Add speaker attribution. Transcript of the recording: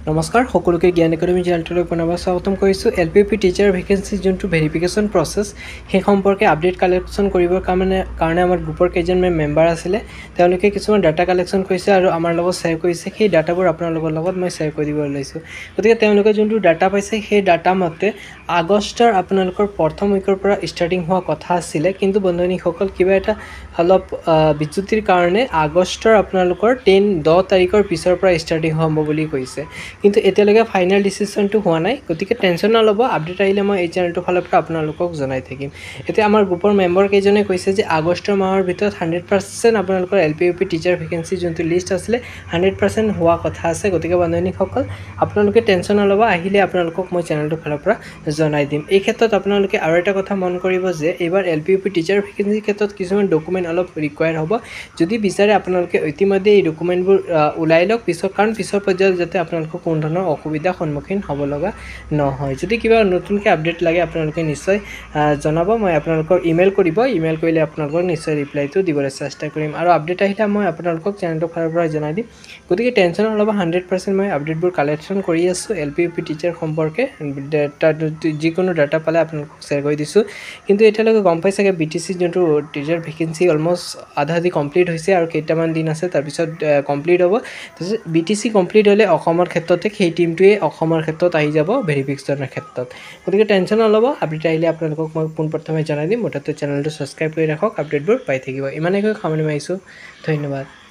Speaker 1: নমস্কাৰ সকলোকে জ্ঞান একাডেমি চেনেলটোলৈ পুনৰবাৰ স্বাগতম কৰিছোঁ। এলপিইউপি টিচাৰ ভেকেন্সি যোনটো ভেৰিফিকেশ্যন প্ৰচেছ সেই সম্পৰ্কে আপডেট কালেকশ্যন কৰিবৰ কাৰণে আমাৰ গ্ৰুপৰ কেইজনমান মেম্বাৰ আছিলে। তেওঁলোকে কিছুমান ডাটা কালেকশ্যন কৰিছে আৰু আমাৰ লগত শ্বেয়াৰ কৰিছে। সেই ডাটাবোৰ আপোনালোকৰ লগত মই শ্বেয়াৰ কৰি দিব লৈছোঁ। গতিকে তেওঁলোকে যোনটো ডাটা পাইছে সেই ডাটা মতে আগষ্টৰ আপোনালোকৰ প্ৰথম উইকৰ পৰা ষ্টাৰ্টিং হোৱা কথা আছিলে, কিন্তু বন্ধুসকল কিবা এটা অলপ বিচ্যুতিৰ কাৰণে আগষ্টৰ আপোনালোকৰ 10 তাৰিখৰ পিছৰ পৰা ষ্টাৰ্টিং হ'ব বুলি কৈছে। কিন্তু এতিয়ালৈকে ফাইনেল ডিচিশ্যনটো হোৱা নাই। গতিকে টেনশ্যন নল'ব, আপডেট আহিলে মই এই চেনেলটোৰ ফালৰ পৰা আপোনালোকক জনাই থাকিম। এতিয়া আমাৰ গ্ৰুপৰ মেম্বাৰ কেইজনে কৈছে যে আগষ্টৰ মাহৰ ভিতৰত 100% আপোনালোকৰ এলপিইউপি টিচাৰ ভেকেন্সি যোনটো লিষ্ট আছিলে 100% হোৱা কথা আছে। গতিকে বন্ধুসকল আপোনালোকে টেনশ্যন নল'ব, আহিলে আপোনালোকক মই চেনেলটোৰ ফালৰ পৰা জনাই দিম। এই ক্ষেত্ৰত আপোনালোকে আৰু এটা কথা মন কৰিব যে এইবাৰ এলপিইউপি টিচাৰ ভেকেন্সিৰ ক্ষেত্ৰত কিছুমান ডকুমেণ্ট অলপ ৰিকুৱায়াৰ হ'ব। যদি বিচাৰে আপোনালোকে ইতিমধ্যে এই ডকুমেণ্টবোৰ ওলাই লওক কাৰণ পিছৰ পৰ্যায়ত যাতে আপোনালোকক কোনো ধৰণৰ অসুবিধাৰ সন্মুখীন হ'ব লগা নহয়। যদি কিবা নতুনকৈ আপডেট লাগে আপোনালোকে নিশ্চয় জনাব, মই আপোনালোকক ইমেইল কৰিব। ইমেইল কৰিলে আপোনালোকক নিশ্চয় ৰিপ্লাইটো দিবলৈ চেষ্টা কৰিম আৰু আপডেট আহিলে মই আপোনালোকক চেনেলটোৰ ফালৰ পৰা জনাই দিম। গতিকে টেনশ্যন নল'ব, 100% মই আপডেটবোৰ কালেকশ্যন কৰি আছোঁ এলপিইউপি টিচাৰ সম্পৰ্কে। যিকোনো ডাটা পালে আপোনালোকক শ্বেয়াৰ কৰি দিছোঁ। কিন্তু এতিয়ালৈকে গম পাই চাগে BTC যোনটো টিচাৰ ভেকেন্সি অলমষ্ট আধা কমপ্লিট হৈছে আৰু কেইটামান দিন আছে, তাৰপিছত কমপ্লিট হ'ব। তাৰপিছত BTC কমপ্লিট হ'লে অসমৰ ক্ষেত্ৰতে সেই টিমটোৱে অসমৰ ক্ষেত্ৰত আহি যাব ভেৰিফিকেশ্যনৰ ক্ষেত্ৰত। গতিকে টেনশ্যন নল'ব, আপডেট আহিলে আপোনালোকক মই পোনপ্ৰথমে জনাই দিম। মুঠতে চেনেলটো ছাবস্ক্ৰাইব কৰি ৰাখক, আপডেটবোৰ পাই থাকিব। ইমানেকৈ সামৰণি মাৰিছোঁ, ধন্যবাদ।